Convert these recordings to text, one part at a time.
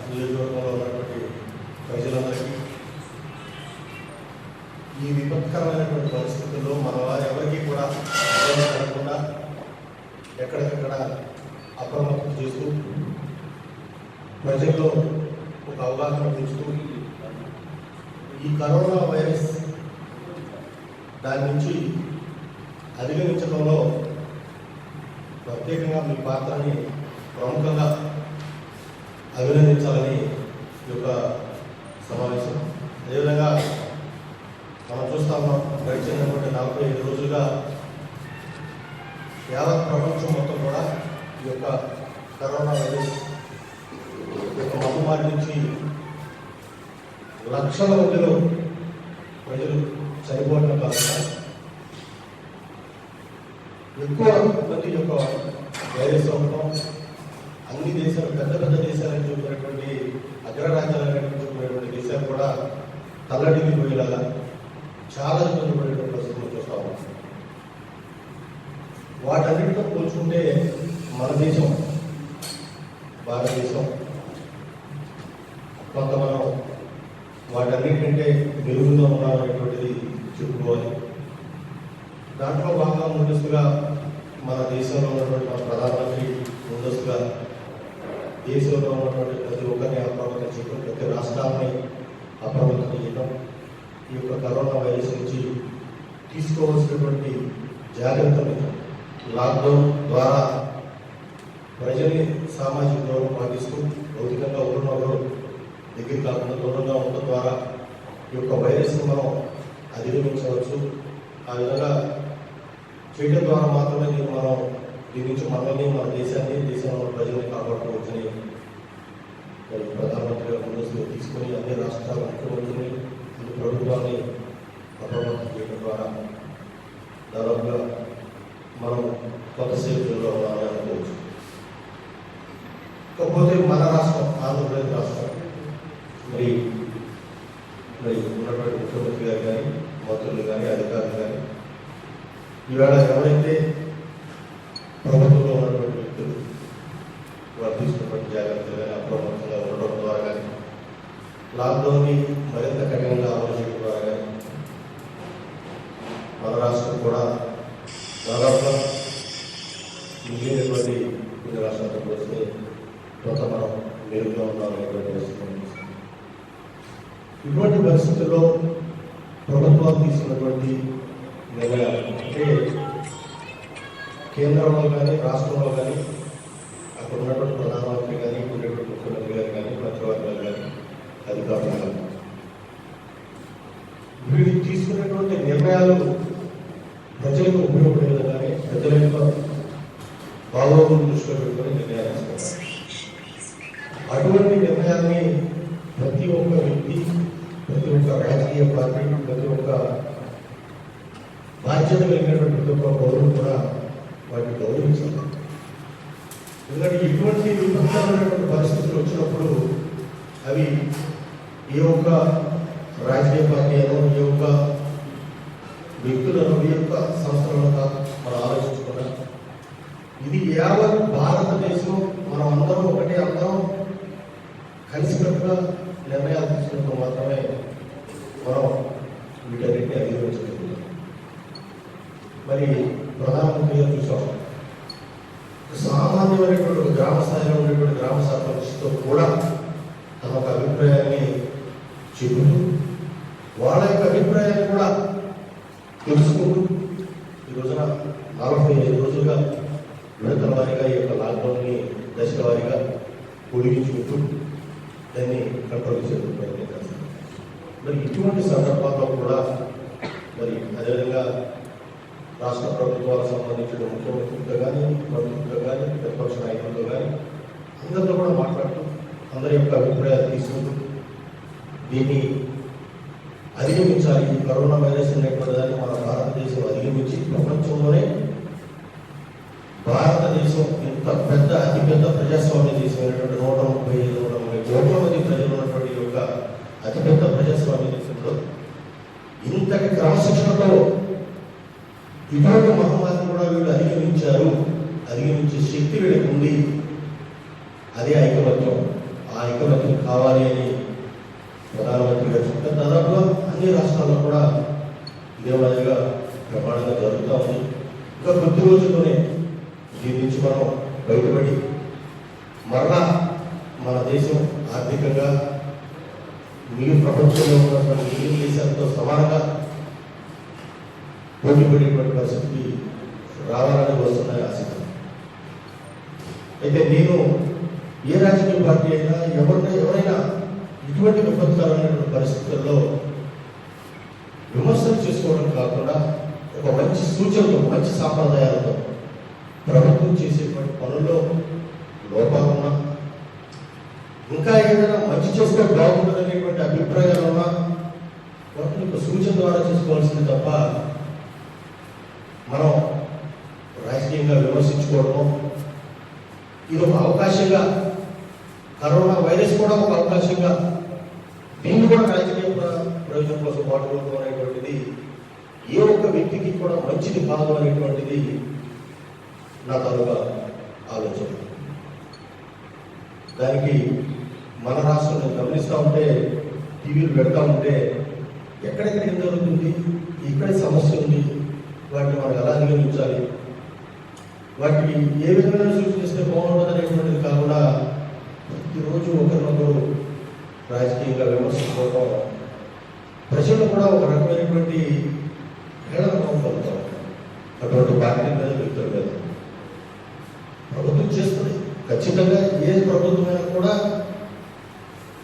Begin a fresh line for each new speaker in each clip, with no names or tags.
నియోజకవర్గంలో ఉన్నటువంటి ప్రజలందరికీ ఈ విపత్కరమైనటువంటి పరిస్థితుల్లో మన వారు ఎవరికీ కూడా ఇబ్బంది పడకుండా ఎక్కడికక్కడ అప్రమత్తం చేస్తూ ప్రజల్లో ఒక అవగాహన పెంచుతూ ఈ కరోనా వైరస్ దాని నుంచి అధిగమించడంలో ప్రత్యేకంగా మీ పాత్రని ప్రముఖంగా అభినందించాలని ఈ యొక్క సమావేశం. అదేవిధంగా మనం చూస్తా ఉన్నాం, గడిచినటువంటి 45 రోజులుగా యావత్ ప్రపంచం మొత్తం కూడా ఈ యొక్క కరోనా వైరస్ యొక్క మహమ్మారి నుంచి లక్షల మందిలో ప్రజలు చనిపోవడం కాకుండా ఎక్కువ మంది యొక్క వైరస్ అవ్వడం, అన్ని దేశాలు పెద్ద పెద్ద దేశాలని చూపినటువంటి అగ్రరాజ్యాలని చూపినటువంటి దేశాలు కూడా తల్లడిల్లిపోయేలాగా చాలా ఇబ్బంది పడేటువంటి పరిస్థితులు చూస్తా ఉన్నాం. వాటన్నిటితో పోల్చుకుంటే మన దేశం, భారతదేశం కొంత మనం వాటన్నిటికంటే మెరుగుగా ఉన్నామనేటువంటిది చెప్పుకోవాలి. దాంట్లో భాగంగా ముందస్తుగా మన దేశంలో ఉన్నటువంటి మన ప్రధానమంత్రి ముందస్తుగా దేశంలో ఉన్నటువంటి ప్రతి ఒక్కరిని అప్రమత్తం చేయడం, ప్రతి రాష్ట్రాన్ని అప్రమత్తం చేయడం, ఈ యొక్క కరోనా వైరస్ నుంచి తీసుకోవాల్సినటువంటి జాగ్రత్తలు లాక్డౌన్ ద్వారా ప్రజల్ని సామాజిక దూరం పాటిస్తూ భౌతికంగా ఒకరినొకరు దగ్గర కాకుండా దూరంగా ఉండడం ద్వారా ఈ యొక్క వైరస్ని మనం అధిగమించవచ్చు. ఆ విధంగా చేయడం ద్వారా మాత్రమే మనం దీని నుంచి మనల్ని, మన దేశాన్ని, దేశంలో ప్రజల్ని కాపాడుకోవచ్చని ప్రధానమంత్రి గారు ముందస్తుగా తీసుకొని అన్ని రాష్ట్రాల ముఖ్యమంత్రిని, అన్ని ప్రభుత్వాన్ని అప్రమత్తం చేయడం ద్వారా దాదాపుగా మనం కొత్త సేవలో ఉన్నామని అనుకోవచ్చు. కాకపోతే మన రాష్ట్రం, ఆంధ్రప్రదేశ్ రాష్ట్రం, మరి ఉన్నటువంటి ముఖ్యమంత్రి గారు కానీ, మంత్రులు కానీ, అధికారులు కానీ ఈవేళ ఎవరైతే ప్రభుత్వంలో ఉన్నటువంటి వ్యక్తులు వారు తీసుకున్నటువంటి జాగ్రత్తలు కానీ, అప్రమత్తంగా ఉండడం ద్వారా కానీ, లాక్డౌన్ని మరింత కఠినంగా అమలు చేయడం ద్వారా కానీ మన రాష్ట్రం కూడా దాదాపుగా మిగిలినటువంటి కొన్ని రాష్ట్రాలతో పోలిస్తే కొంత మనం మెరుగుగా ఉన్నామనేటువంటి పరిస్థితి. ఇటువంటి పరిస్థితుల్లో ప్రభుత్వాలు తీసుకున్నటువంటి నిర్ణయాలు అంటే కేంద్రంలో కానీ, రాష్ట్రంలో కానీ, అక్కడ ఉన్నటువంటి ప్రధానమంత్రి కానీ, ఉండేటువంటి ముఖ్యమంత్రి గారు కానీ, మంత్రివర్గాలు కానీ, అధికారులు కానీ వీళ్ళు తీసుకున్నటువంటి నిర్ణయాలు ప్రజలకు ఉపయోగపడే విధంగానే, ప్రజల యొక్క బాగోగులను దృష్టిలో పెట్టుకొని నిర్ణయాలు తీసుకుంటారు. అటువంటి నిర్ణయాన్ని ప్రతి ఒక్క వ్యక్తి, ప్రతి ఒక్క రాజకీయ పార్టీ, ప్రతి ఒక్క బాధ్యత కలిగినటువంటి ప్రతి ఒక్క పౌరులు కూడా వాటిని గౌరవించాలి. ఎందుకంటే ఇటువంటి విపత్కరమైనటువంటి పరిస్థితులు వచ్చినప్పుడు అవి ఏ ఒక్క రాజకీయ పార్టీ అయినా, ఏ ఒక్క వ్యక్తులను, ఏ ఒక్క సంస్థలను మనం ఆలోచించుకున్నాం. ఇది యావత్ భారతదేశం మనం అందరం ఒకటి, అందరం కలిసికట్టుగా నిర్ణయాలు తీసుకున్నప్పుడు మాత్రమే మనం వీటన్నిటిని అధిగమించగలుగుతాం. మరి ప్రధానమంత్రి గారు చూసాం, సామాన్యమైనటువంటి గ్రామ స్థాయిలో ఉండేటువంటి గ్రామ సర్పంచ్తో కూడా తమ ఒక అభిప్రాయాన్ని చెబుతూ వాళ్ళ యొక్క అభిప్రాయాన్ని కూడా తెలుసుకుంటూ ఈ రోజున 45 రోజులుగా విడతల వారీగా ఈ యొక్క లాక్డౌన్ని దశల వారీగా పొడిగించుకుంటూ దాన్ని కంట్రోల్ చేసేందుకు ప్రయత్నం చేస్తారు. మరి ఇటువంటి సందర్భాల్లో కూడా మరి అదేవిధంగా రాష్ట్ర ప్రభుత్వాలకు సంబంధించిన ముఖ్యమంత్రులతో కానీ, మంత్రులతో కానీ, ప్రతిపక్ష నాయకులతో కానీ అందరితో కూడా మాట్లాడుతూ అందరి యొక్క అభిప్రాయాలు తీసుకుంటూ దీన్ని అధిగమించాలి. కరోనా వైరస్ అనేటువంటి దాన్ని మన భారతదేశం అధిగమించి ప్రపంచంలోనే భారతదేశం ఇంత పెద్ద, అతిపెద్ద ప్రజాస్వామ్య దేశం అయినటువంటి 135 కోట్ల మంది ప్రజలు ఉన్నటువంటి యొక్క అతిపెద్ద ప్రజాస్వామ్య దేశంలో ఇంతటి క్రమశిక్షణతో ఇటువంటి మహమ్మారిని కూడా వీళ్ళు అధిగమించారు. అధిగమించే శక్తి వీళ్ళకి ఉంది. అదే ఐకమత్యం. ఆ ఐకమత్యం కావాలి అని ప్రధానమంత్రి గారు చెప్పారు. దాదాపుగా అన్ని రాష్ట్రాల్లో కూడా ఇదే మాదిరిగా ప్రమాణంగా జరుగుతూ ఉంది. ఇంకా కొద్ది రోజుల్లోనే దీని నుంచి మనం బయటపడి మరలా మన దేశం ఆర్థికంగా మిగిలిన ప్రపంచంలో ఉన్నటువంటి మిగిలిన దేశాలతో సమానంగా పోటీపడేటువంటి పరిస్థితి రావాలని వస్తున్నాయి ఆశ. అయితే నేను ఏ రాజకీయ పార్టీ అయినా ఎవరైనా ఇటువంటి విపత్కరమైనటువంటి పరిస్థితుల్లో విమర్శలు చేసుకోవడం కాకుండా ఒక మంచి సూచనలు, మంచి సాంప్రదాయాలతో ప్రభుత్వం చేసేటువంటి పనుల్లో లోపాలున్నా, ఇంకా ఏదైనా మంచి చేస్తే బాగుంటుందనేటువంటి అభిప్రాయాలు ఉన్నా వాటిని ఒక సూచన ద్వారా చేసుకోవాల్సింది తప్ప మనం రాజకీయంగా విమర్శించుకోవడము, ఇది ఒక అవకాశంగా, కరోనా వైరస్ కూడా ఒక అవకాశంగా దీన్ని కూడా రాజకీయ ప్రయోజనం కోసం వాడుకోవడం అనేటువంటిది ఏ ఒక్క వ్యక్తికి కూడా మంచిది కాదు అనేటువంటిది నా తాలూకా ఆలోచన. దానికి మన రాష్ట్రం గమనిస్తూ ఉంటే, టీవీలు పెడతా ఉంటే ఎక్కడెక్కడ ఏం జరుగుతుంది, ఇక్కడే సమస్య ఉంది, వాటిని మనం ఎలా అధిగమించాలి, వాటికి ఏ విధంగా సూచిస్తే బాగుంటుంది అనేటువంటిది కాకుండా ప్రతిరోజు ఒకరినొకరు రాజకీయంగా విమర్శించుకోవడం ప్రజలు కూడా ఒక రకమైనటువంటి హేళనభావం కలుగుతాం. అటువంటి పార్టీ మీద, వ్యక్తుల మీద ప్రభుత్వం చేస్తుంది. ఖచ్చితంగా ఏ ప్రభుత్వమైనా కూడా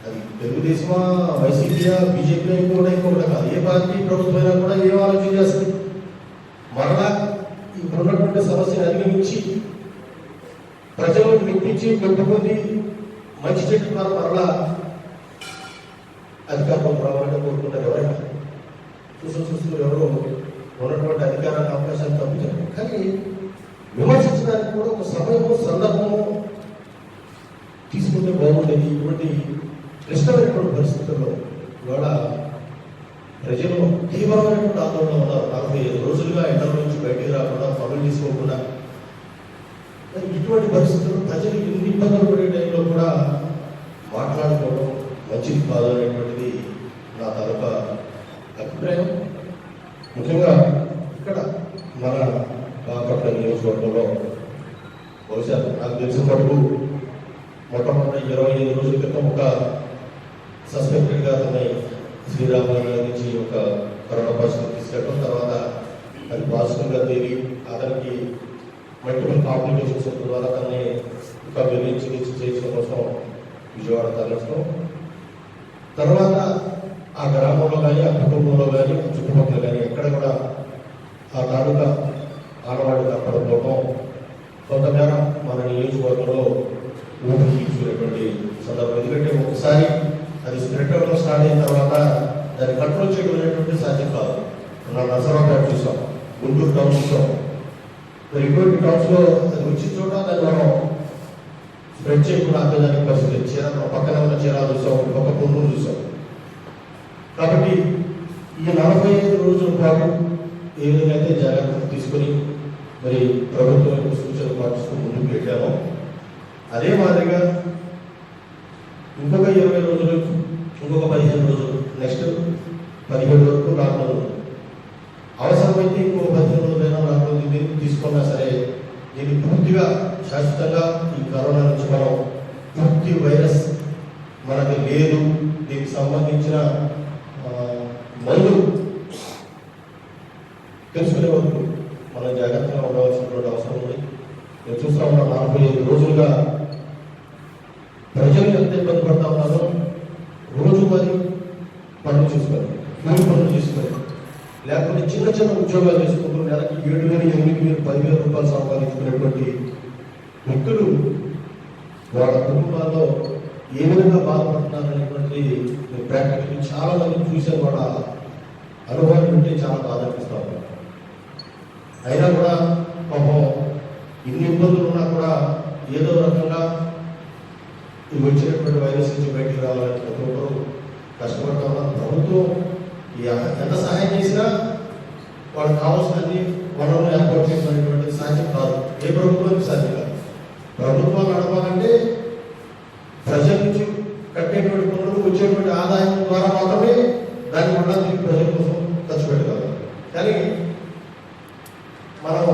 అది తెలుగుదేశమా, వైసీపీయా, బీజేపీ కూడా ఇంకొకటి కాదు, ఏ పార్టీ ప్రభుత్వమైనా కూడా ఏం ఆలోచన చేస్తుంది, మరలా ఇప్పుడున్నటువంటి సమస్యను అధిగమించి ప్రజలను మెప్పించి పెట్టుకుంది మంచి చెట్టు ద్వారా మరలా అధికారంలో రావాలని కోరుకుంటారు. ఎవరైనా చూస్తూ ఎవరు ఉన్నటువంటి అధికారాన్ని అవకాశాన్ని తప్పించారు. కానీ విమర్శించడానికి కూడా ఒక సమయము, సందర్భము తీసుకుంటే బాగుండేది. ఇటువంటి క్లిష్టమైనటువంటి పరిస్థితుల్లో ఇవాళ ప్రజలు తీవ్రమైనటువంటి ఆందోళన ఉన్నారు. 45 రోజులుగా ఎండల నుంచి బయటికి రాకుండా, పనులు తీసుకోకుండా. ఇటువంటి పరిస్థితుల్లో ప్రజలు ఎన్ని ఇబ్బందులు పడే టైంలో కూడా మాట్లాడుకోవడం మంచిది కాదు అనేటువంటిది నా తాలూకా అభిప్రాయం. ముఖ్యంగా ఇక్కడ మన బాపట్ల నియోజకవర్గంలో బహుశా నాకు తెలిసిన వరకు మొట్టమొదటి 25 రోజుల క్రితం ఒక సస్పెక్టెడ్గా అతన్ని శ్రీరామనగర్ నుంచి ఒక కరోనా పాజిటివ్ తీసుకెళ్ళడం, తర్వాత అది పాజిటివ్గా తేలి అతనికి మల్టిపుల్ కాంప్లికేషన్స్ ద్వారా అతన్ని ఇంకా వెళ్ళి చికిత్స చేయించడం కోసం విజయవాడ తరలించడం, తర్వాత ఆ గ్రామంలో కానీ, ఆ కుటుంబంలో కానీ, చుట్టుపక్కల కానీ ఎక్కడ కూడా ఆ తాలూకా ఆనవాడి కాపాడుకోవడం కొంతమేర మన నియోజకవర్గంలో ఊపిరి తీసుకునేటువంటి సందర్భం. ఎందుకంటే ఒకసారి అది స్ప్రెడ్ అవ్వడం స్టార్ట్ అయిన తర్వాత దాన్ని కంట్రోల్ చేయగలిగినటువంటి సాధ్యం కాదు. మన నరసరావుపేట చూసాం, గుంటూరు టౌన్ చూసాం. మరి ఇటువంటి టౌన్స్లో అది వచ్చిన చోట దాన్ని మనం స్ప్రెడ్ చేయకుండా ఆపేదానికి పరిస్థితి. పక్కన ఉన్న చీరాలు చూసాం, ఒక పొన్నూరు చూసాం. కాబట్టి ఈ 45 రోజుల పాటు ఏ విధంగా అయితే జాగ్రత్తలు తీసుకొని మరి ప్రభుత్వం యొక్క సూచనలు పాటిస్తూ ముందుకు పెట్టామో, అదే మాదిరిగా ఇంకొక 20 రోజులు, ఇంకొక 15 రోజులు, నెక్స్ట్ 17 వరకు లాక్డౌన్, అవసరమైతే ఇంకొక 15 రోజులైనా లాక్డౌన్ తీసుకున్నా సరే దీన్ని పూర్తిగా శాశ్వతంగా ఈ కరోనా నుంచి మనం పూర్తి వైరస్ మనకి లేదు, దీనికి సంబంధించిన మందు తెలుసుకునే వరకు మనం జాగ్రత్తగా ఉండవలసినటువంటి అవసరం ఉంది. నేను చూస్తా ఉన్నా 45 రోజులుగా ప్రజలు ఎంత ఇబ్బంది పడతా ఉన్నారో. రోజువారీ పనులు చూసుకొని, కూలి పనులు చూసుకొని, లేకపోతే చిన్న చిన్న ఉద్యోగాలు చేసుకుంటూ నెలకి 7,000, 8,000, 10,000 రూపాయలు సంపాదించుకునేటువంటి వ్యక్తులు వాళ్ళ కుటుంబాల్లో ఏ విధంగా బాధపడుతున్నారు అనేటువంటిది నేను ప్రాక్టికల్ చాలా మంది చూసాను. వాళ్ళ అనుభవం ఉంటే చాలా బాధ అనిపిస్తా ఉన్నాను. అయినా కూడా పాపం ఇన్ని ఇబ్బందులు ఉన్నా కూడా ఏదో రకంగా ఇది వచ్చినటువంటి వైరస్ నుంచి బయటికి రావాలని ప్రతి ఒక్కరు కష్టపడతా ఉన్నారు. ప్రభుత్వం ఎంత సహాయం చేసినా వాళ్ళకి కావాల్సినది వనరులు ఏర్పాటు చేసినటువంటి సాధ్యం కాదు. ఏ ప్రభుత్వానికి సాధ్యం కాదు. ప్రభుత్వాలు నడపాలంటే ప్రజల నుంచి కట్టేటువంటి ఆదాయం ద్వారా మాత్రమే దాన్ని మళ్ళా తిరిగి ప్రజల కోసం ఖర్చు పెట్టగలం. కానీ మనం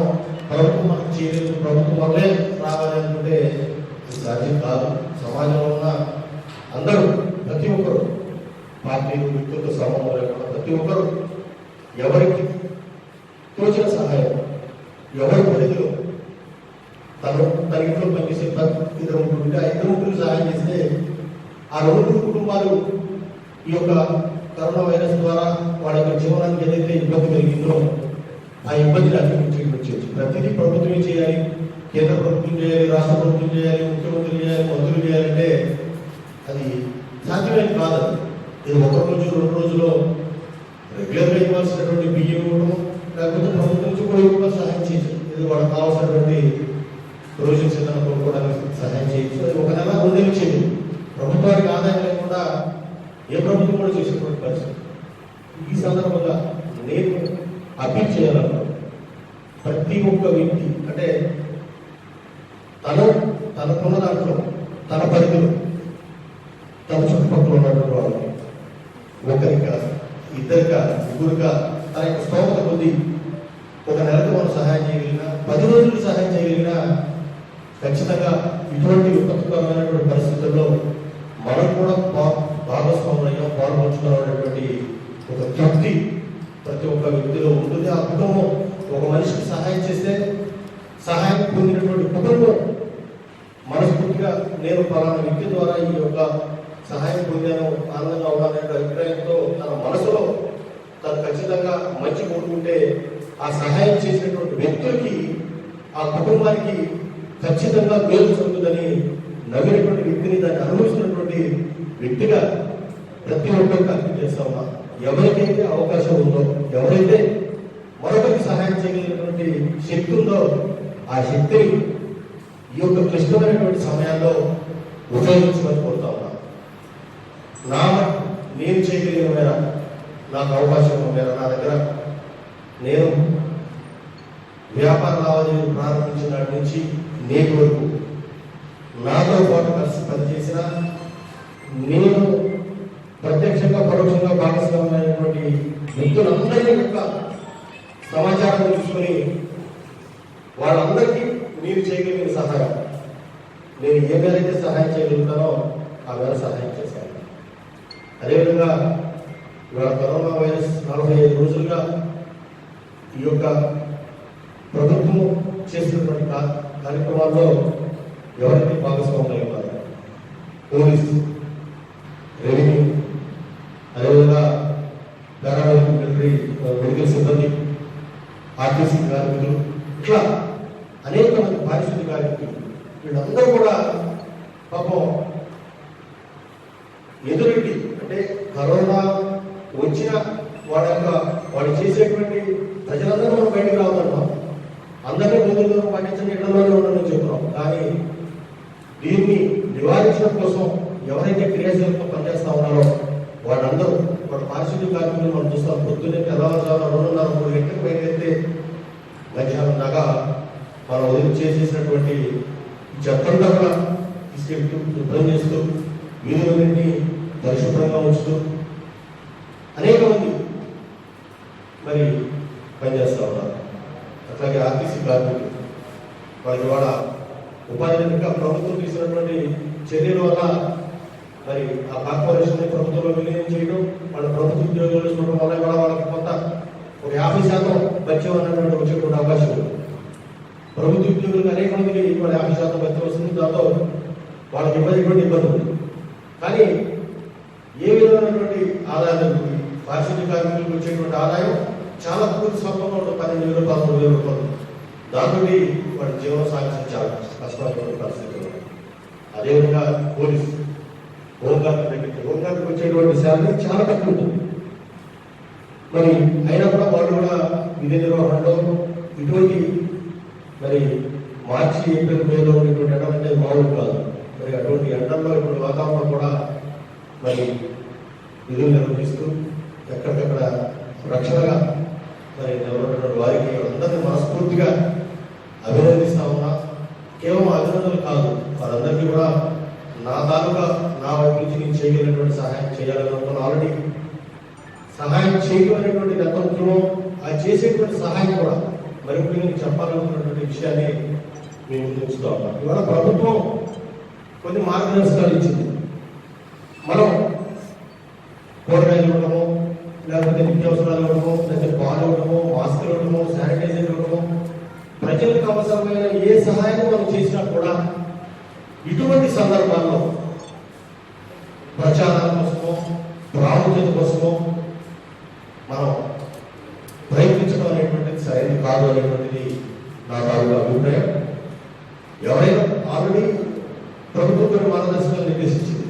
ప్రభుత్వం మనకు చేయలేదు, ప్రభుత్వం వల్లే రావాలి అనుకుంటే ఇది సాధ్యం కాదు. సమాజంలో ఉన్న అందరూ, ప్రతి ఒక్కరు, పార్టీలు వ్యక్తులతో సంబంధం లేకుండా ప్రతి ఒక్కరు ఎవరికి తోచిన సహాయం, ఎవరి పరిధిలో తన ఇంట్లో పనిచేసే ఇద్దరు ముగ్గురు ఉంటే ఆ ఇద్దరు ముగ్గురు సహాయం చేస్తే ఆ 2 కుటుంబాలు ఈ యొక్క కరోనా వైరస్ ద్వారా వాళ్ళ యొక్క జీవనానికి ఏదైతే ఇబ్బంది కలిగిందో ఆ ఇబ్బందిని అధిగమించేయచ్చు. ప్రతిదీ ప్రభుత్వమే చేయాలి, కేంద్ర ప్రభుత్వం చేయాలి, రాష్ట్ర ప్రభుత్వం చేయాలి, ముఖ్యమంత్రులు చేయాలి, మంత్రులు చేయాలంటే అది సాధ్యమే కాదు. ఇది 1 రోజు 2 రోజుల్లో రెగ్యులర్గా ఇవ్వాల్సినటువంటి బియ్యం ఇవ్వడం, లేకపోతే ప్రభుత్వం నుంచి కూడా సహాయం చేయొచ్చు. ఇది వాళ్ళకి కావాల్సినటువంటి ప్రొవిజన్స్ ఏదైనా కొనుక్కోవడానికి సహాయం చేయొచ్చు. అది 1 నెల 2 నెలలు చేయదు. ప్రభుత్వానికి ఆదాయం లేకుండా ఏ ప్రభుత్వం కూడా చేసేటువంటి పరిస్థితి. ఈ సందర్భంగా నేను అప్పీల్ చేయాలన్నాను, ప్రతి ఒక్క వ్యక్తి అంటే తనకున్న దాంట్లో, తన పరిధిలో, తన చుట్టుపక్కల ఉన్నటువంటి వాళ్ళకి ఒకరిగా, ఇద్దరిగా, ముగ్గురుగా తన యొక్క స్తోమత కొద్ది 1 నెలకు మనం సహాయం చేయగలిగినా, 10 రోజులు సహాయం చేయగలిగినా ఖచ్చితంగా ఇటువంటి విపత్తుకరమైనటువంటి పరిస్థితుల్లో మనం కూడా భాగస్వామ్యం పాల్పంచుకోవాలనేటువంటి ఒక తృప్తి ప్రతి ఒక్క వ్యక్తిలో ఉంటుంది. ఆ కుటుంబం ఒక మనిషికి సహాయం చేస్తే సహాయం పొందినటువంటి కుటుంబం మనస్ఫూర్తిగా నేను పలానా వ్యక్తి ద్వారా ఈ యొక్క సహాయం పొందాను, ఆనందంగా ఉన్నానే అభిప్రాయంతో తన మనసులో తను ఖచ్చితంగా మంచి కోరుకుంటే ఆ సహాయం చేసినటువంటి వ్యక్తులకి, ఆ కుటుంబానికి ఖచ్చితంగా మేలు జరుగుతుందని నవ్వినటువంటి వ్యక్తిని, దాన్ని అనుభవిస్తున్నటువంటి వ్యక్తిగా ప్రతి ఒక్కరికి అర్థం చేస్తా ఉన్నా. ఎవరికైతే అవకాశం ఉందో, ఎవరైతే మరొకరికి సహాయం చేయగలిగినటువంటి శక్తి ఉందో ఆ శక్తిని ఈ యొక్క క్లిష్టమైనటువంటి సమయాల్లో ఉపయోగించమని కోరుతా ఉన్నా. నేను చేయగలిగిన మేర, నాకు అవకాశం మేర, నా దగ్గర నేను వ్యాపార లావాదేవీలు ప్రారంభించిన నాటి నుంచి నేటి వరకు నాతో పాటు కలిసి పనిచేసిన, నేను ప్రత్యక్షంగా పరోక్షంగా భాగస్వామ్యమైనటువంటి వ్యక్తులందరి యొక్క సమాచారం తీసుకొని వాళ్ళందరికీ మీరు చేయగలిగిన సహాయం, నేను ఏ మేరైతే సహాయం చేయగలుగుతానో ఆ మేర సహాయం చేశాను. అదేవిధంగా ఇవాళ కరోనా వైరస్ 45 రోజులుగా ఈ యొక్క ప్రభుత్వం చేసినటువంటి కార్యక్రమాల్లో ఎవరైతే భాగస్వాములు ఉన్నారు, పోలీసు, రెవెన్యూ, అదేవిధంగా మెడికల్ సిబ్బంది, ఆర్టీసీ కార్మికులు, ఇట్లా అనేక మంది పారిశుద్ధ్య కార్మికులు, వీళ్ళందరూ కూడా పాపం ఎదురెడ్డి అంటే కరోనా వచ్చిన వాళ్ళు చేసేటువంటి ప్రజలందరూ మనం బయటకు రావాలన్నాం, అందరినీ ముందుగా పాటించని ఇళ్లలోనే ఉండని చెప్తున్నాం. కానీ దీన్ని నివారించడం కోసం ఎవరైతే క్రియాశీలతో పనిచేస్తా ఉన్నారో వాళ్ళందరూ, వాళ్ళ పారిశుద్ధ్య కార్మికులు మనం చూస్తాం. పొద్దున్నే తెల్లవారుజామున 2:30-3 గంటలకు బయటెత్తే మధ్యాహ్నం దాకా మనం వదిలి చేసేసినటువంటి చెత్తంతా కూడా తీసుకెళ్తూ శుభ్రం చేస్తూ వీధులన్నింటినీ పరిశుభ్రంగా ఉంచుతూ అనేక మంది మరి పనిచేస్తూ ఉన్నారు. అట్లాగే ఆర్టీసీ కార్మికులు, వాళ్ళకి వాళ్ళ ఉపాధి ఇంకా ప్రభుత్వం తీసుకున్నటువంటి చర్యల వల్ల మరి ఆ కార్పొరేషన్ ప్రభుత్వంలో విలీనం చేయడం, వాళ్ళ ప్రభుత్వ ఉద్యోగాలు చూడడం వల్ల కూడా వాళ్ళకి కొంత ఒక 50% బత్యం అన్నటువంటి వచ్చేటువంటి అవకాశం ఉంది. ప్రభుత్వ ఉద్యోగులకు అనేక మందికి వాళ్ళ 50% బత్యం వస్తుంది. దాంతో వాళ్ళకి ఇబ్బంది ఉంది. కానీ ఏ విధమైనటువంటి ఆదాయం, పారిశుద్ధ్య కార్మికులకు వచ్చేటువంటి ఆదాయం చాలా పూర్తి స్వల్పంగా ఉంటుంది. 12,000 13,000 రూపాయలు. దాంతో వాళ్ళ జీవనం సాగించడం చాలా కష్టమైనటువంటి పరిస్థితులు. అదేవిధంగా పోలీసు, హోంగార్డుకి వచ్చేటువంటి శాలరీ చాలా తక్కువ ఉంటుంది. మరి అయినా కూడా వాళ్ళు కూడా విధి నిర్వహణలో ఇటువంటి మరి మార్చి ఏప్రిల్ మేలో ఉన్నటువంటి ఎండలు అంటే మామూలు కాదు. మరి అటువంటి ఎండల్లో ఇప్పుడు వాతావరణం కూడా మరి విధులు నిర్వహిస్తూ ఎక్కడికక్కడ రక్షణగా మరి ఎవరైనటువంటి వారికి అందరినీ మనస్ఫూర్తిగా అభినందిస్తా ఉన్నా. కేవలం అభినందనలు కాదు, వారందరికీ కూడా నా తాలూకా నా వైపు నుంచి నేను చేయగలిగినటువంటి సహాయం చేయాలని అనుకున్నాను. ఆల్రెడీ సహాయం చేయగలిగినటువంటి నెపథ్యంలో ఆ చేసేటువంటి సహాయం కూడా మరి ముఖ్యంగా చెప్పాలనుకున్నటువంటి విషయాన్ని మేము ఉంచుతూ ఉన్నాం. ఇవాళ ప్రభుత్వం కొన్ని మార్గదర్శకాలు ఇచ్చింది. మనం కూరగాయలు ఇవ్వడము, లేకపోతే నిత్యావసరాలు ఇవ్వడము, లేకపోతే పాలు ఇవ్వడము, మాస్కులు ఇవ్వడము, శానిటైజర్ ఇవ్వడము, ప్రజలకు అవసరమైన ఏ సహాయం మనం చేసినా కూడా ఇటువంటి సందర్భాల్లో ప్రచారాల కోసమో ప్రాముఖ్యత కోసమో మనం ప్రయత్నించడం అనేటువంటిది సరైనది కాదు అనేటువంటిది నా తాలూకు అభిప్రాయం. ఎవరైనా ఆల్రెడీ ప్రభుత్వం మార్గదర్శకాలు నిర్దేశించింది.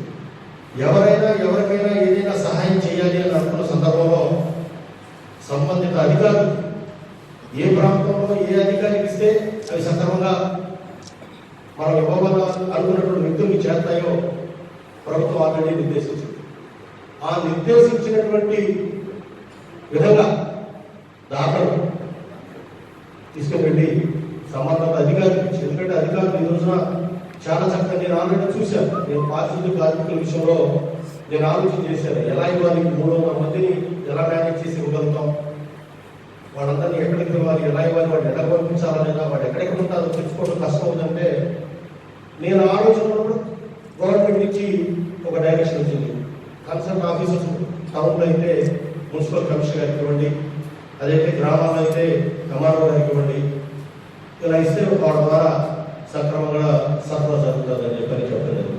ఎవరైనా ఎవరికైనా ఏదైనా సహాయం చేయాలి అని అనుకున్న సందర్భంలో సంబంధిత అధికారులు ఏ ప్రాంతంలో ఏ అధికారికి ఇస్తే అవి సక్రమంగా మనం ఇవ్వబోదా అనుకున్నటువంటి వ్యక్తుల్ని చేస్తాయో ప్రభుత్వం ఆల్రెడీ నిర్దేశించింది. ఆ నిర్దేశించినటువంటి విధంగా దాఖలు తీసుకువెళ్ళి సంబంధిత అధికారులు, ఎందుకంటే అధికారులు ఈ రోజున చాలా చక్కగా నేను ఆల్రెడీ చూశాను. నేను పారిశుద్ధ్య కార్మికుల విషయంలో నేను ఆలోచన చేశాను. ఎలా ఇవ్వాలి, 300 మందిని ఎలా మేనేజ్ చేసి ఇవ్వగలుగుతాం, వాళ్ళందరినీ ఎక్కడికి ఇవ్వాలి, ఎలా ఇవ్వాలి, వాడు ఎలా పంపించాలనేదా, వాడు ఎక్కడెక్కడ ఉంటారో తెచ్చుకోవడం కష్టం అవుతుందంటే నేను ఆలోచనలో గవర్నమెంట్ నుంచి ఒక డైరెక్షన్ వచ్చింది. కన్సర్న్ ఆఫీసర్స్ టౌన్లో అయితే మున్సిపల్ కమిషనర్ గారికి ఇవ్వండి, అదైతే గ్రామాల్లో అయితే ఎంఆర్ఓ గారికి ఇవ్వండి, ఇలా ఇస్తే వాడి ద్వారా సక్రమంగా సరఫరా జరుగుతుందని చెప్పలేదు.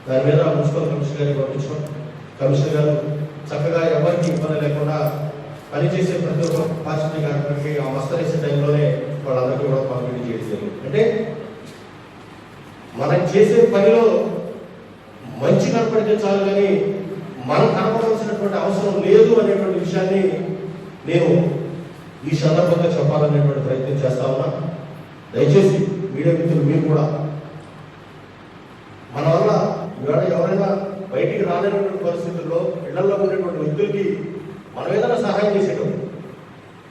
దాని మీద మున్సిపల్ కమిషనర్ గారికి పంపించడం, కమిషనర్ గారు చక్కగా ఎవరికి ఇబ్బంది లేకుండా పనిచేసే ప్రతి ఒక్క పారిశుద్ధ్య కార్మికుడికి ఆ వస్తరేసే టైంలోనే వాళ్ళందరికీ కూడా పంపిణీ చేయడం జరిగింది. అంటే మనం చేసే పనిలో మంచి కనపడితే చాలు, కానీ మనం కనపడాల్సినటువంటి అవసరం లేదు అనేటువంటి విషయాన్ని నేను ఈ సందర్భంగా చెప్పాలనేటువంటి ప్రయత్నం చేస్తా ఉన్నా. దయచేసి మీడియా మిత్రులు మీరు కూడా మన వల్ల ఇవాళ ఎవరైనా బయటికి రాలేనటువంటి పరిస్థితుల్లో ఇళ్లలో ఉండేటువంటి వ్యక్తులకి మనం ఏదైనా సహాయం చేసేటప్పుడు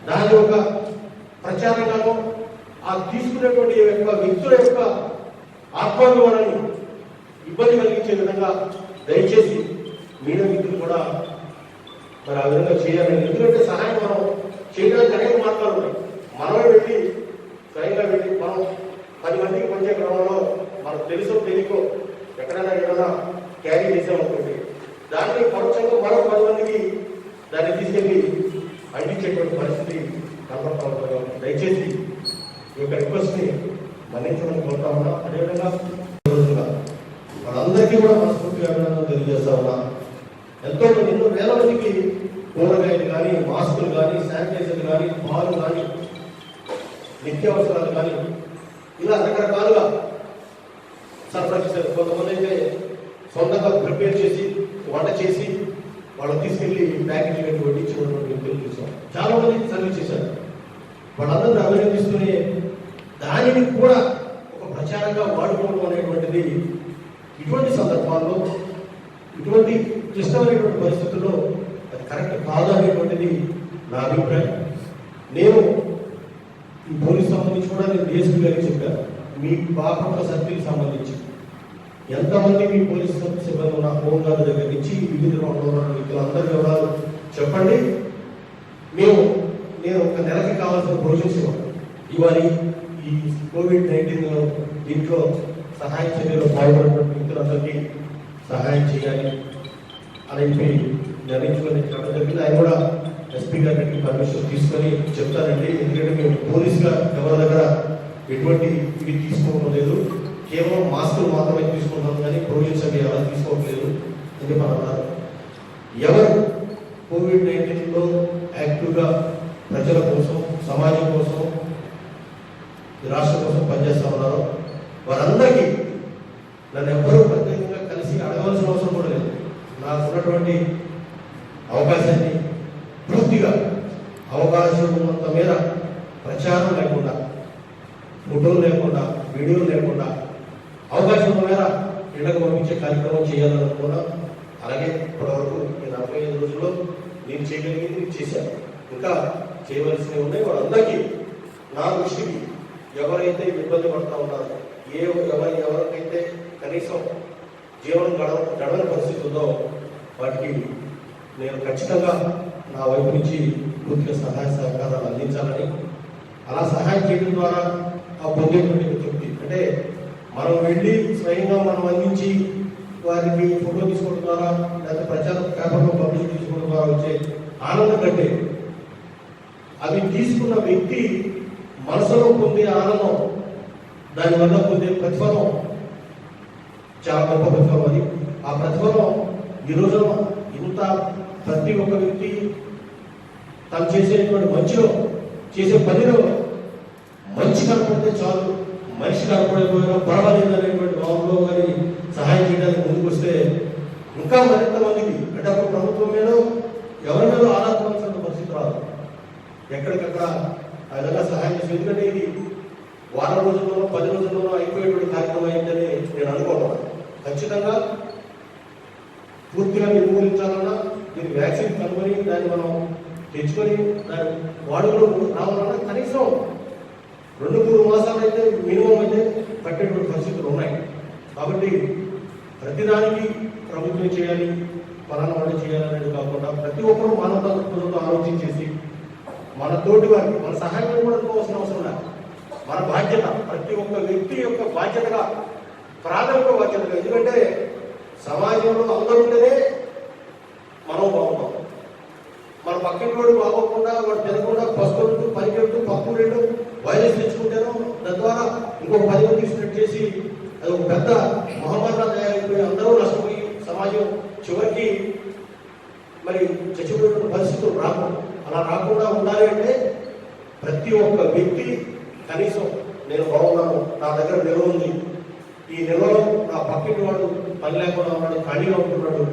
దాని యొక్క ప్రచారంగానో ఆ తీసుకునేటువంటి వ్యక్తుల యొక్క ఆత్మాభిమానాన్ని ఇబ్బంది కలిగించే విధంగా దయచేసి మీడియా మిత్రులు కూడా మరి ఆ విధంగా చేయాలని. ఎందుకంటే సహాయం మనం చేయడానికి అనేక మార్గాలు ఉన్నాయి. మనమే వెళ్ళి స్వయంగా వెళ్ళి మనం 10 మందికి పంచే క్రమంలో మనకు తెలుసో తెలియకో ఎక్కడైనా ఏదైనా క్యారీ చేసామనుకోండి, దాన్ని పరోక్షంగా మరో 10 మందికి దాన్ని తీసుకెళ్ళి అందించేటువంటి పరిస్థితి కనపడతా ఉంటుంది. దయచేసి ఈ యొక్క రిక్వెస్ట్ని మన్నించమని కోరుతా ఉన్నా. అదేవిధంగా వాళ్ళందరికీ కూడా మనస్ఫూర్తిగా అభినందనలు తెలియజేస్తా ఉన్నా. ఎంతో ఎన్నో వేల మందికి కూరగాయలు కానీ, మాస్కులు కానీ, శానిటైజర్లు కానీ, పాలు కానీ, నిత్యావసరాలు కానీ ఇలా రకరకాలుగా సరఫరా చేశారు. కొంతమంది అయితే సొంతంగా ప్రిపేర్ చేసి వంట చేసి వాళ్ళు తీసుకెళ్లి ప్యాకేజీ పెట్టి వడ్డించినటువంటి వ్యక్తులు చూసాం. చాలా మంది సర్వీస్ చేశారు. వాళ్ళందరినీ అభినందిస్తూనే దానిని కూడా ఒక ప్రచారంగా వాడుకోవడం అనేటువంటిది ఇటువంటి సందర్భాల్లో, ఇటువంటి క్లిష్టమైనటువంటి పరిస్థితుల్లో అది కరెక్ట్ కాదు అనేటువంటిది నా అభిప్రాయం. నేను ఈ పోలీస్ సంబంధించి కూడా నేను డిఎస్పీ గారికి చెప్పాను. మీ బాపట్ల సర్కిల్కి సంబంధించి ఎంతమంది మీ పోలీస్ సిబ్బంది ఉన్న హోంగార్డు దగ్గర నుంచి వివిధ వ్యక్తులందరి వివరాలు చెప్పండి. నేను ఒక నెలకి కావాల్సిన ప్రొవిజన్స్ ఇవ్వాలి. ఈ COVID-19 దీంట్లో సహాయ చర్యలో పాల్గొన్నటువంటి వ్యక్తులందరికీ సహాయం చేయాలి అని నిర్ణయించుకొని చెప్పడం జరిగింది. ఆయన కూడా ఎస్పీ గారికి పర్మిషన్ తీసుకొని చెప్తానండి. ఎందుకంటే మేము పోలీసుగా ఎవరి దగ్గర ఎటువంటి ఇది తీసుకోవడం లేదు, కేవలం మాస్కులు మాత్రమే తీసుకుంటాం, కానీ ప్రొవిజన్స్ అవి ఎవరు తీసుకోవట్లేదు అని చెప్పి అన్నారు. ఎవరు COVID-19లో యాక్టివ్గా ప్రజల కోసం, సమాజం కోసం, రాష్ట్రం కోసం పనిచేస్తా ఉన్నారో వారందరికీ నన్ను ఎవ్వరూ ప్రత్యేకంగా కలిసి అడగవలసిన అవసరం కూడా లేదు. నాకు ఉన్నటువంటి అవకాశాన్ని పూర్తిగా అవకాశం ఉన్నంత మేర ప్రచారం లేకుండా, ఫోటోలు లేకుండా, వీడియోలు లేకుండా అవకాశం ఉన్న మేర ఇళ్లకు పంపించే కార్యక్రమం చేయాలనుకున్నా. అలాగే ఇప్పటివరకు ఈ 45 రోజుల్లో నేను చేయగలిగింది నేను చేశాను. ఇంకా చేయవలసినవి ఉన్నాయి. వాళ్ళందరికీ నా దృష్టికి ఎవరైతే ఇబ్బంది పడుతూ ఉన్నారో, ఎవరికైతే కనీసం జీవనం గడవని పరిస్థితి ఉందో వాటికి నేను ఖచ్చితంగా నా వైపు నుంచి పూర్తిగా సహాయ సహకారాలు అందించాలని, అలా సహాయం చేయడం ద్వారా ఆ పొందేటువంటి తృప్తి అంటే మనం వెళ్ళి స్వయంగా మనం అందించి వారికి ఫోటో తీసుకోవడం ద్వారా లేకపోతే ప్రచార పేపర్లో పబ్లిష్ తీసుకోవడం ద్వారా వచ్చే ఆనందం కంటే అవి తీసుకున్న వ్యక్తి మనసులో పొందే ఆనందం, దానివల్ల పొందే ప్రతిఫలం చాలా గొప్ప ప్రతిఫలం. అది ఆ ప్రతిఫలం ఈ రోజున ఇంత ప్రతి ఒక్క వ్యక్తి తను చేసేటువంటి మంచిలో చేసే పనిలో మంచి కనపడితే చాలు, మనిషి కనపడిపోయినా పర్వాలేదు అనేటువంటి భావంలో కానీ సహాయం చేయడానికి ముందుకు వస్తే ఇంకా మరింత మందికి అంటే అప్పుడు ప్రభుత్వం మీద ఎవరి మీద ఆధారపడాల్సిన పరిస్థితి రాదు, ఎక్కడికక్కడ ఆ విధంగా సహాయం చేసి. ఎందుకంటే ఇది వారం రోజుల్లోనో 10 రోజుల్లోనో అయిపోయేటువంటి కార్యక్రమం అయిందని నేను అనుకుంటున్నాను. ఖచ్చితంగా పూర్తిగా నిర్మూలించాలన్నా దీని వ్యాక్సిన్ కనుగొని దాన్ని మనం తెచ్చుకొని దాని వాడుకలో రావాలన్నా కనీసం 2-3 మాసాలు అయితే మినిమం అయితే పట్టేటువంటి పరిస్థితులు ఉన్నాయి. కాబట్టి ప్రతిదానికి ప్రభుత్వం చేయాలి, పలానా వాళ్ళు చేయాలనేది కాకుండా ప్రతి ఒక్కరూ మానవతా ఆలోచించేసి మన తోటి వారికి మన సహాయం కూడా అనుకోవాల్సిన అవసరం లేదు. మన బాధ్యత ప్రతి ఒక్క వ్యక్తి యొక్క బాధ్యతగా, ప్రాథమిక బాధ్యతగా. ఎందుకంటే సమాజంలో అందరూ ఉంటేనే మనం బాగుంటాం. మన పక్కన వాడు బాగోకుండా వాడు తినకుండా పసుకుంటూ పనికెడుతూ పప్పు రెండు వైరస్ తెచ్చుకుంటాను, తద్వారా ఇంకొక 10 మంది స్ప్రెడ్ చేసి అది ఒక పెద్ద మహమ్మారిగా తయారైపోయి అందరూ నష్టపోయి సమాజం చివరికి మరి చచ్చిపోయిన పరిస్థితులు రాకుండా, అలా రాకుండా ఉండాలి అంటే ప్రతి ఒక్క వ్యక్తి కనీసం నేను బాగున్నాను, నా దగ్గర నిల్వ ఉంది, ఈ నిల్వలో నా పక్కటి వాడు పని లేకుండా ఉన్నాడు, ఖాళీగా ఉంటున్నాడు,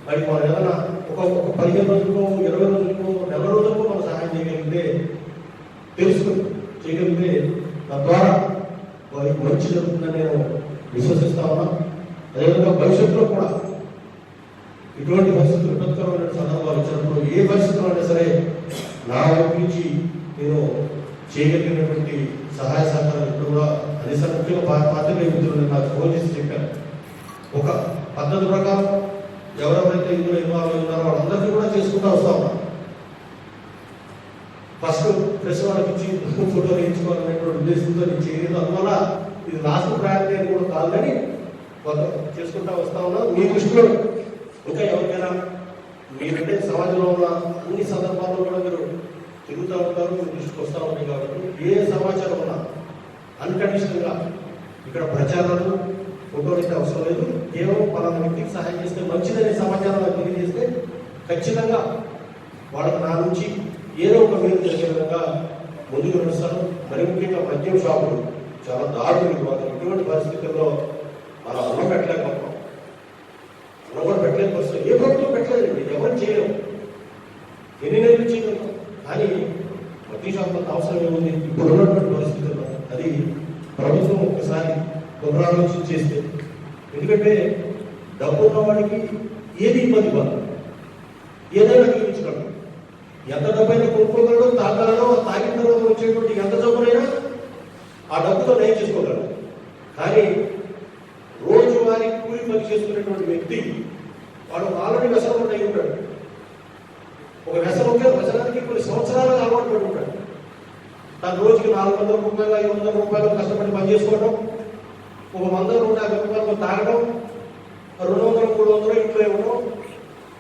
మరి మనం ఏదైనా ఒక 15 రోజులకో 20 రోజులకో 40 రోజులకో మనం సహాయం చేయగలిగితే చేయగలిగితే తద్వారా వారికి మంచి జరుగుతుందని నేను విశ్వసిస్తా ఉన్నా. అదేవిధంగా భవిష్యత్తులో కూడా ఇటువంటి పరిస్థితులు విపత్కరమైన సందర్భాలు వచ్చినప్పుడు ఏ పరిస్థితుల్లో అయినా సరే నా వైపు నుంచి నేను చేయగలిగినటువంటి సహాయ సహకారాలు ఇప్పుడు కూడా కనీసం ముఖ్యంగా పాత్రికేయ మిత్రులు నాకు ఫోన్ చేసి చెప్పాను. ఒక పద్ధతి ప్రకారం ఎవరెవరైతే ఇందులో ఇన్వాల్వ్ ఉన్నారో వాళ్ళందరికీ కూడా చేసుకుంటూ వస్తా ఉన్నాం. ఫస్ట్ ప్రెస్ వాళ్ళకి ఇచ్చి ఫోటో వేయించుకోవాలనేటువంటి ఉద్దేశంతో నేను చేయలేదు. అందువల్ల ఇది లాస్ట్ ప్రయారిటీ అని కూడా కాదు, కానీ కొంత చేసుకుంటూ వస్తా ఉన్నాం. మీ దృష్టిలో ఇంకా ఎవరికైనా మీరంటే సమాజంలో ఉన్న అన్ని సందర్భాల్లో కూడా మీరు తిరుగుతూ ఉంటారు, మీ దృష్టికి వస్తూ ఉంటాయి. కాబట్టి ఏ సమాచారం ఉన్నా అన్కండిషనల్గా ఇక్కడ ప్రచారాలు ఫోటోలు అయితే అవసరం లేదు, కేవలం పలానా వ్యక్తికి సహాయం చేస్తే మంచిదనే సమాచారం నాకు తెలియజేస్తే ఖచ్చితంగా వాళ్ళకి నా నుంచి ఏదో ఒక మేలు జరిగే విధంగా ముందుకు నడుస్తాను. మరి ముఖ్యంగా మద్యం షాపులు చాలా దారుణం. ఇటువంటి పరిస్థితుల్లో మనం అన్నం పెట్టలేకపోతున్నాం, అన్నం కూడా పెట్టలేని పరిస్థితులు ఏ ప్రభుత్వం పెట్టలేదండి, ఎవరు చేయలేము, ఎన్ని నెలలు చేయగలుగుతాం. కానీ మద్యం షాపులకు అవసరం ఏముంది ఇప్పుడు ఉన్నటువంటి పరిస్థితుల్లో? అది ప్రభుత్వం ఒక్కసారి పునరాలోచన చేస్తే, ఎందుకంటే డబ్బు ఉన్నవాడికి ఏది ఇబ్బంది కాదు, ఏదైనా జీవించగలడు, ఎంత డబ్బైనా కొనుక్కోగలడు, తాగలడు, తాగిన తర్వాత వచ్చేటువంటి ఎంత డబ్బునైనా ఆ డబ్బుతో నయం చేసుకోగలడు. కానీ రోజువారీ కూలి పని చేసుకునేటువంటి వ్యక్తి వాడు ఆల్రెడీ వ్యసనం అయి ఉంటాడు. ఒక వ్యసనానికి కొన్ని సంవత్సరాలుగా అలవాటు పడి ఉంటాడు. తన రోజుకి 400 రూపాయలు 500 రూపాయలు కష్టపడి పని చేసుకోవడం, ఒక 100 150 రూపాయలు తాగడం, 200 300 ఇంట్లో ఇవ్వడం,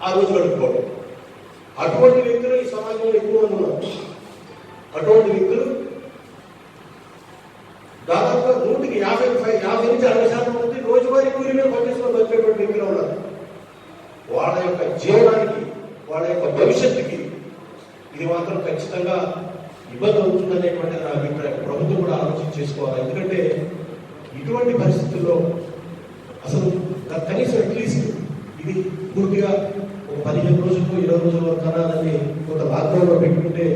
ఆ రోజు గడుపుకోవడం. అటువంటి వ్యక్తులు ఈ సమాజంలో ఎక్కువ మంది ఉన్నారు. అటువంటి వ్యక్తులు దాదాపుగా 100కి 50 నుంచి 60% మంది రోజువారీ కూలి మీద పనిచేసుకొని వచ్చేటువంటి వ్యక్తులు ఉన్నారు. వాళ్ళ యొక్క జీవనానికి, వాళ్ళ యొక్క భవిష్యత్తుకి ఇది మాత్రం ఖచ్చితంగా ఇబ్బంది అవుతుందనేటువంటిది నా అభిప్రాయం. ప్రభుత్వం కూడా ఆలోచన చేసుకోవాలి. ఎందుకంటే ఇటువంటి పరిస్థితుల్లో అసలు కనీసం అట్లీస్ట్ ఇది పూర్తిగా ఒక 15 రోజులకు 20 రోజుల వరకు అన్నదాన్ని కొంత లాక్డౌన్లో పెట్టుకుంటే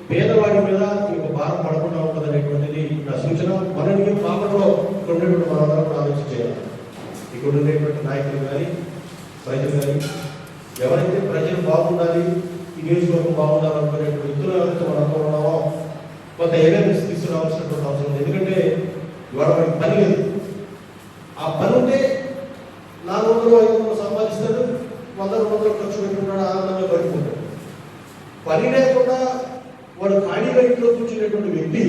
పేదవాడి మీద ఇంకో భారం పడకుండా ఉంటుంది అనేటువంటిది నా సూచన. మనకి పాపంలో ఉండేటువంటి మనందరం కూడా ఆలోచన చేయాలి. ఇక్కడ ఉండేటువంటి నాయకులు కానీ ప్రజలు కానీ ఎవరైతే ప్రజలు బాగుండాలి, ఈ నియోజకవర్గం బాగుండాలనుకునేటువంటి వ్యక్తులు ఎవరైతే మనం అనుకున్నామో కొంత అవేర్నెస్ తీసుకురావాల్సినటువంటి అవసరం ఉంది. ఎందుకంటే ఇవాళ మనకి పని లేదు, ఆ పని ఉంటే వందలు ఖర్చు పెట్టుకుంటాడు, ఆనందంగా గడుపుకుంటాడు. పని లేకుండా వాడు ఖాళీగా ఇంట్లో కూర్చునేటువంటి వ్యక్తి,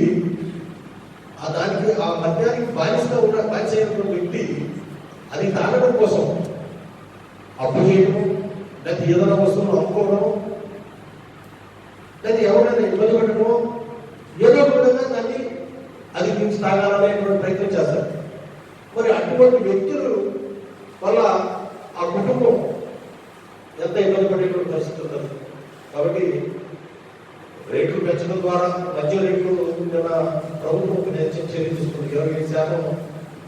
దానికి ఆ మద్యానికి బానిసగా అయినటువంటి వ్యక్తి అది తాగడం కోసం అప్పు చేయడం, లేకపోతే ఏదైనా వస్తువులు అమ్ముకోవడం, లేదా ఎవరైనా ఇబ్బంది పెట్టడమో ఏదో ఒక విధంగా దాన్ని అది మించి తాగాలనేటువంటి ప్రయత్నం చేస్తారు. మరి అటువంటి వ్యక్తులు వల్ల ఆ కుటుంబం ఎంత ఇబ్బంది పడేటువంటి పరిస్థితి ఉంటుంది. కాబట్టి రేట్లు పెంచడం ద్వారా మధ్య రేట్లు ప్రభుత్వం చర్య తీసుకుంది. 25%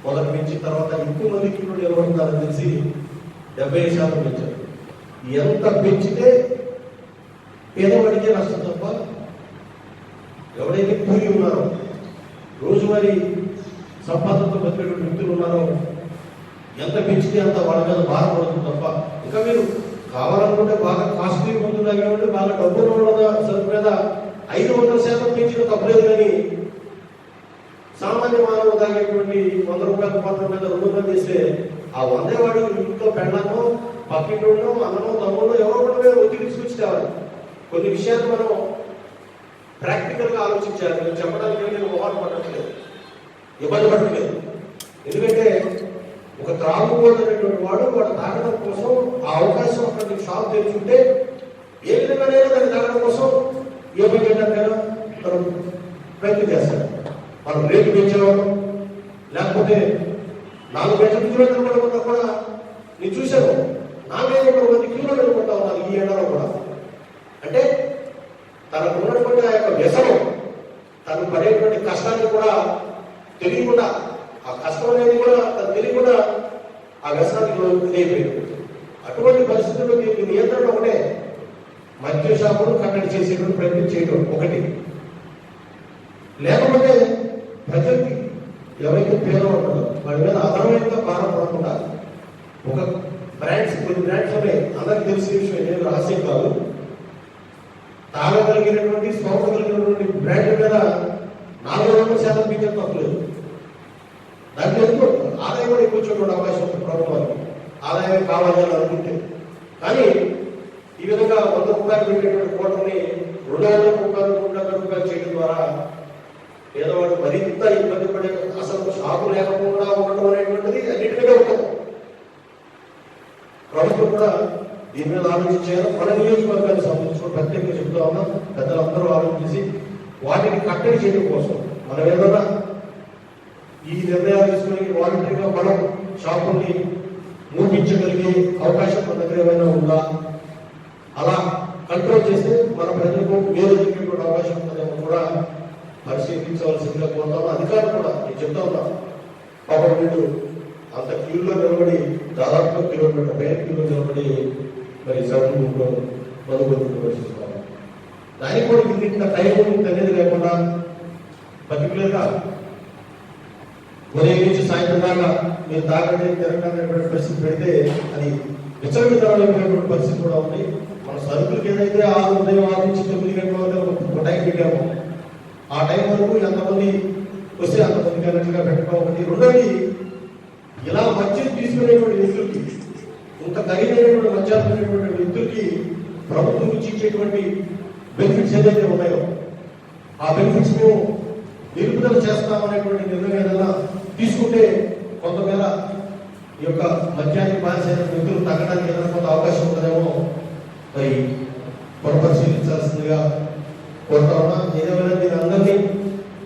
మొదటి పెంచిన తర్వాత ఎక్కువ మందికి నిలబడుతున్నారని తెలిసి 75% పెంచారు. ఎంత పెంచితే పేదవాడికే నష్టం తప్ప ఎవరైతే కూలి ఉన్నారో, రోజువారీ సంపాదనతో బతికేటువంటి వ్యక్తులు ఉన్నారో ఎంత పెంచితే అంత వాళ్ళ మీద భారపడుతుంది తప్ప, ఇంకా మీరు కావాలనుకుంటే బాగా కాస్ట్లీ ముందున్నా కాబట్టి బాగా డబ్బులు ఉన్న సరుకు మీద 500% పెంచిన తప్పలేదు. కానీ సామాన్య మానవులు తాగేటువంటి 100 రూపాయల పాత్ర మీద 200 చేస్తే ఆ 100 వాడు ఇంట్లో పెళ్ళామో పక్కింటో అన్నమో తమ్ముడో ఎవరో కూడా ఒత్తిడి తీసుకొచ్చి తేవాలి. కొన్ని విషయాలు మనం ప్రాక్టికల్ గా ఆలోచించాలి. నేను చెప్పడానికి నేను మొహాలు పడట్లేదు, ఇబ్బంది పడట్లేదు. ఎందుకంటే ఒక త్రాగుబోతు అనేటువంటి వాడు తాగడం కోసం ఆ అవకాశం అక్కడ షాప్ తెచ్చుకుంటే ఏ విధంగానైనా దాన్ని తాగడం కోసం ఏ పనికైనా మనం ప్రయత్నం చేస్తాడు. మనం రేటు పెంచడం, లేకపోతే 4 గంటల క్యూలో నిలబడకుండా కూడా నేను చూశాను. 400 మంది క్యూలో నిలబడతా ఉన్నారు ఈ ఎండలో కూడా. అంటే తనకు ఉన్నటువంటి ఆ యొక్క వ్యసనం, తను పడేటువంటి కష్టాన్ని కూడా తెలియకుండా, ఆ కష్టం అనేది కూడా తను తెలియకుండా ఆ వ్యసనానికి అయిపోయింది. అటువంటి పరిస్థితుల్లో దీనికి నియంత్రణ ఒకటే, మద్య షాపును కట్టడి చేసేటువంటి ప్రయత్నం చేయడం ఒకటి. లేకపోతే ప్రజలకి ఎవరైతే పేదలు ఉంటారో వాడి మీద అదనమైనగా భారం పడకుండా ఒక బ్రాండ్స్, కొన్ని బ్రాండ్స్ ఉన్నాయి, అందరికి తెలిసిన విషయం, ఏదో రహస్యం కాదు. తాగగలిగినటువంటి స్తోమత కలిగినటువంటి బ్రాండ్ మీద 400% పెంచడం తప్పలేదు. దాంట్లో ఎక్కువ ఆదాయం కూడా ఎక్కువ వచ్చేటువంటి అవకాశం ఉంటుంది ప్రభుత్వానికి, ఆదాయం కావాలి అని అనుకుంటే. కానీ ఈ విధంగా 100 రూపాయలు పెట్టేటువంటి కోటని 200 రూపాయలు చేయడం ద్వారా పేదవాడు మరింత ఇబ్బంది పడే, అసలు షాపు లేకుండా ఉండడం అనేటువంటిది అన్నింటినీ ఉంటుంది. ప్రభుత్వం కూడా దీని మీద ఆలోచించారు. మన నియోజకవర్గానికి సంబంధించిన ప్రత్యేకంగా చెప్తా ఉన్నాం, పెద్దలందరూ ఆలోచించి వాటిని కట్టడి చేయడం కోసం మనం ఏదైనా ఈ నిర్ణయాలు తీసుకుని వాలంటరీగా మనం షాపుల్ని మూపించగలిగే అవకాశం మన దగ్గర ఏమైనా ఉందా, అలా కంట్రోల్ చేస్తే మన ప్రజలకు మేలు జరిగేటువంటి అవకాశం ఉంటుందేమో కూడా పరిశీలించవలసిందిగా కోరుతాము. అధికారులు కూడా నేను చెప్తా ఉన్నాను, పాపం వీళ్ళు అంత క్యూలో నిలబడి దాదాపు కిలోమీటర్ పైన క్యూలో నిలబడి మరి సరుకులు మరుగుతున్న పరిస్థితున్నారు. దానికి కూడా ఇంత టైం అనేది లేకుండా పర్టికులర్గా ఉదయం నుంచి సాయంత్రం దాకా మీరు తాగండి తిరగడానికి పరిస్థితి పెడితే అది విచలవితమైనటువంటి పరిస్థితి కూడా ఉంది. మన సరుకులకి ఏదైతే ఉదయం 6 నుంచి 9 గంటల వరకు టైం పెట్టామో ఆ టైం వరకు ఎంతమంది వస్తే అంతమందికి అన్నట్లుగా పెట్టుకోవాలి. రెండోది, ఇలా మద్యం తీసుకునేటువంటి వ్యక్తులకి, ఇంత ఖరీదైనటువంటి మద్యాలు అనేటువంటి వ్యక్తులకి ప్రభుత్వం నుంచి ఇచ్చేటువంటి బెనిఫిట్స్ ఏదైతే ఉన్నాయో ఆ బెనిఫిట్స్ మేము నిలుపుదల చేస్తామనేటువంటి నిర్ణయం ఏదైనా తీసుకుంటే కొంతమేర ఈ యొక్క మద్యానికి బానిసైన వ్యక్తులు తగ్గడానికి ఏదైనా కొంత అవకాశం ఉంటుందేమో మరి పునఃపరిశీలించాల్సిందిగా కోరుతా ఉన్నా. ఏదేమైనా దీని అందరినీ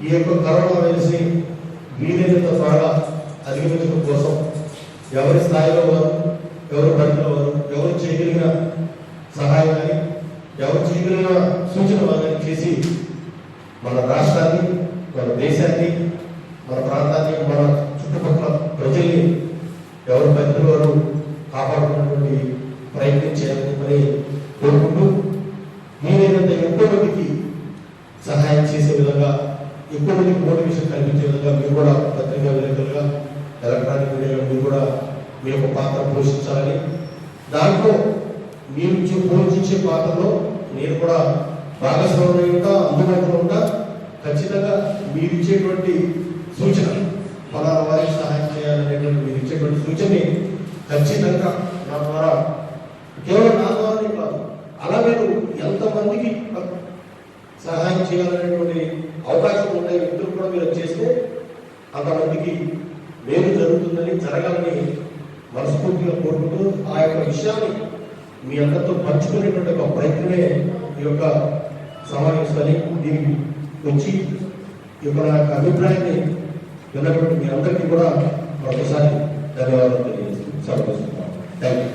ఈ యొక్క కరోనా వైరస్ ని వీలైనంత త్వరగా అధిగమించడం కోసం ఎవరి స్థాయిలో వారు, ఎవరు పరిధిలో వారు, ఎవరు చేయగలిగిన సహాయం కానీ ఎవరు చేయగలిగిన సూచన వారిని చేసి మన రాష్ట్రాన్ని, మన దేశాన్ని, మన ప్రాంతాన్ని, మన చుట్టుపక్కల ప్రజల్ని ఎవరు పరిధిలో వారు కాపాడుకున్నటువంటి ప్రయత్నం చేయాలని కోరుకుంటూ, వీలైనంత ఎక్కువ మందికి సహాయం చేసే విధంగా, ఎక్కువ మందికి మోటివేషన్ కల్పించే విధంగా మీరు కూడా పత్రికా విలేకరులుగా, ఎలక్ట్రానిక్ మీడియాలో మీరు కూడా మీ యొక్క పాత్ర పోషించాలని, దాంట్లో మీరు పోషించే పాత్రలో నేను కూడా భాగస్వామ్యం ఉంటా, అందుబాటులో ఉంటా. ఖచ్చితంగా మీరు ఇచ్చేటువంటి సూచన, ఫలానా వారికి సహాయం చేయాలనేటువంటి మీరు ఇచ్చేటువంటి సూచనని ఖచ్చితంగా నా ద్వారా కేవలం నా ద్వారానే కాదు, అలా మీరు ఎంతమందికి సహాయం చేయాలనేటువంటి అవకాశం ఉండే వ్యక్తులు కూడా మీరు చేస్తే అంతమందికి మేలు జరుగుతుందని, జరగాలని మనస్ఫూర్తిగా కోరుకుంటూ ఆ యొక్క విషయాన్ని మీ అందరితో పంచుకునేటువంటి ఒక ప్రయత్నమే ఈ యొక్క సమావేశాన్ని దీనికి వచ్చి ఈ యొక్క నా యొక్క అభిప్రాయాన్ని విన్నటువంటి మీ అందరికీ కూడా మరొకసారి ధన్యవాదాలు తెలియజేస్తున్నాను. Thank you.